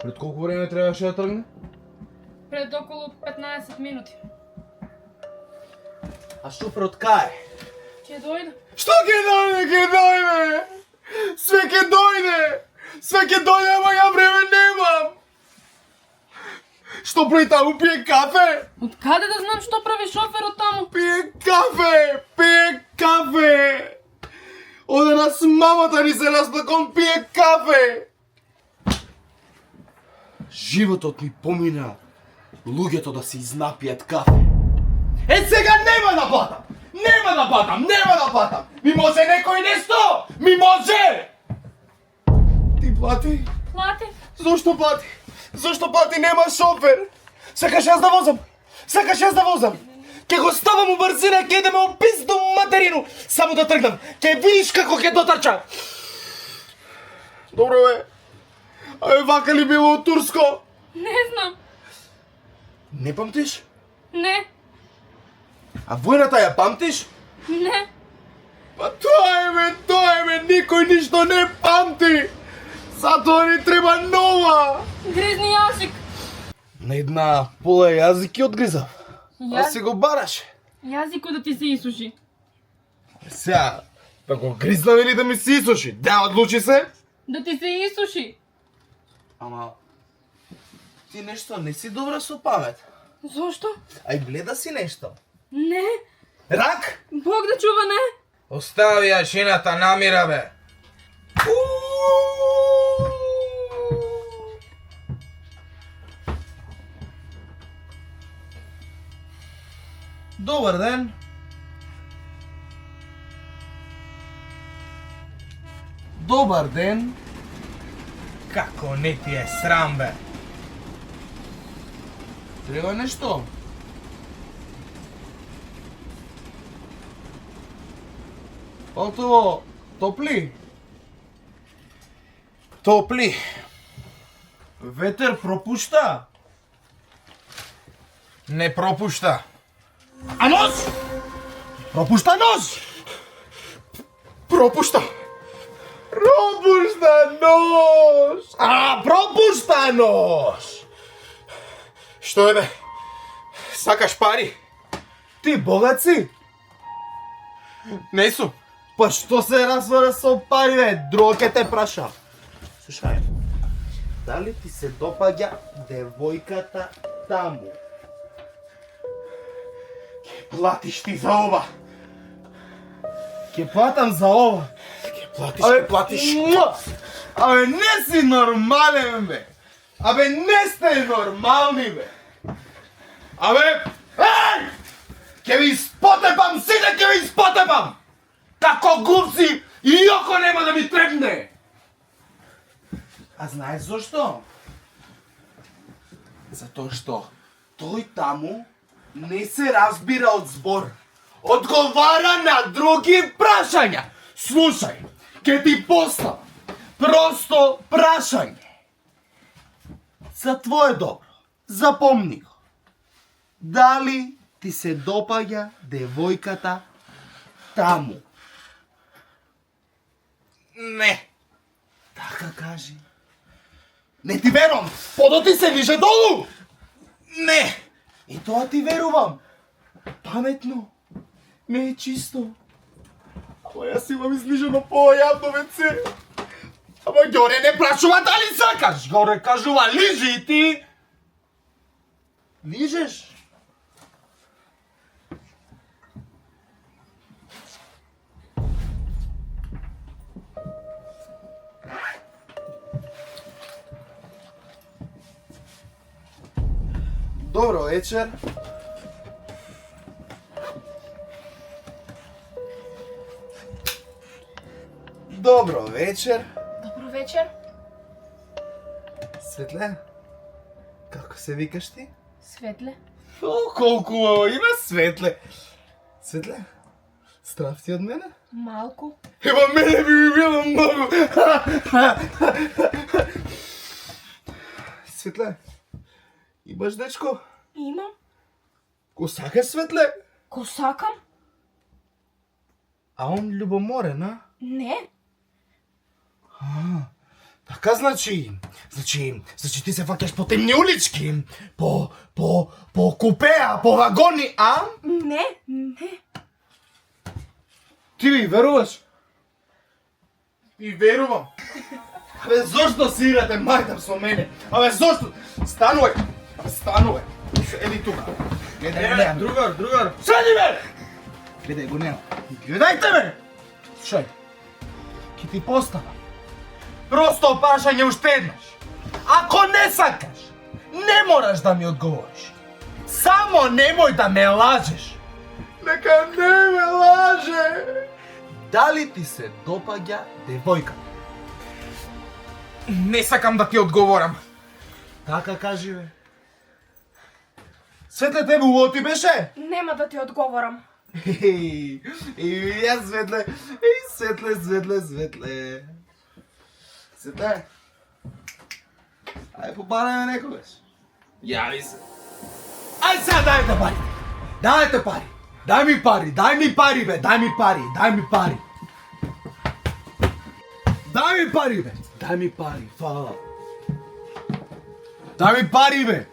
Пред колку време требаше да тргне? Пред околу 15 минути. А шоферот кај? Ќе дојде. Што ќе дојде, ќе дојде? Све ќе дојде! Све ќе дојде, ама ја време немам! Што прави таму, пие кафе? Од каде да знам што прави шоферот таму? Пие кафе! Пие кафе! Оде нас мамата ни се расплакон, пие кафе! Животот ми помина луѓето да се изнапијат кафе. Е, сега нема да платам! Нема да платам! Нема да платам! Ми може некој нешто! Ми може! Ти плати? Плати. Зошто плати? Зошто плати? Нема шофер! Сакаш јас да возам? Сакаш јас да возам? Ке го ставам у брзина, ке идеме у пизду материну! Само да тргнам! Ке видиш како ќе дотрча! Добро бе! Абе, вака ли било у Турско? Не знам. Не памтиш? Не. А војната ја памтиш? Не. Па тоа е бе, никој ништо не памти! Затоа ни треба нова! Гризни јазик. На една пола јазик ја одгризав. А Јазик. си го бараше. Јазикот да ти се исуши. Сега, да го гризнам или да ми се исуши? Да, одлучи се. Да ти се исуши. Ама, ти нешто не си добра со памет. Зошто? Ај гледа си нешто. Не. Рак? Бог да чува, не. Остави ја шината намира, бе. Добар ден. Добар ден. Како не ти е срам, бе. Треба нешто? Отово, топли? Топли. Ветер пропушта? Не пропушта. А нож? Пропушта нож! Пропушта! Пропушта нож! А, пропушта нож! Што е, бе? Сакаш пари? Ти богат си? Не сум. Па што се развара со пари, бе? Друго ке те праша. Слушај, дали ти се допаѓа девојката таму? Платиш ти за ова. Ке платам за ова. Платиш, ке платиш. Абе, не си нормален, бе! Абе, не сте нормални, бе! Абе, Еј! Ке ви спотепам, сите ке ви спотепам! Како глупци и око нема да ми трепне! А знаеш зошто? Затоа што тој таму не се разбира од збор. Одговара на други прашања. Слушај, ке ти поставам просто прашање. За твое добро, запомни го. Дали ти се допаѓа девојката таму? не. Така кажи. Не ти верувам! Подо ти се ниже долу! Не. И тоа ти верувам. Паметно. Не е чисто. Ама јас имам излижено по-јавно веце. Ама Ѓоре не прашува дали сакаш. Ѓоре кажува лижи и ти... Лижеш? Добро вечер. Добро вечер. Добро вечер. Светле, како се викаш ти? Светле. О, колку убаво име, Светле. Светле, страв ти од мене? Малку. Ева мене би ми било многу. Светле, имаш дечко? Имам. Ко сакаш, Светле? Ко сакам? А он љубоморен, а? Не. Така значи ти се фаќаш по темни улички, по купеа, по вагони, а? Не. Ти ми веруваш? И верувам. Абе, зошто си играте мајтар со мене? Абе, зошто? Станувај! Еди тука. Гледај, Другар. Седи, бе! Гледај го нема. Гледајте, бе! Слушај, ки ти поставам. Просто прашање уште еднаш. Ако не сакаш, не мораш да ми одговориш. Само немој да ме лажеш. Нека не ме лаже. Дали ти се допаѓа девојка? Не сакам да ти одговорам. Така кажи, бе. Светле, тебе убаво ти беше? Нема да ти одговорам. И јас Светле. Светле. Светле. Ајде побараме некогаш. Јави се. Ајде сега дајте пари. Дајте пари. Дај ми пари, бе, дај ми пари. Дај ми пари, бе. Дај ми пари, фала. Дај ми пари, бе.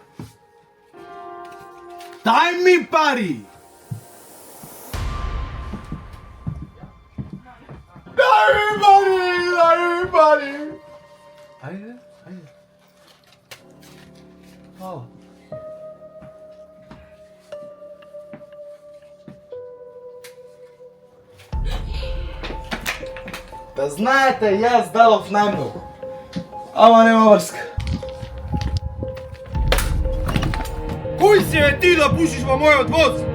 Дај ми пари. Ајде. Фала. Да знаете, јас дадов најмногу. Ама нема врска. Кој си бе ти да пушиш во мојот воз?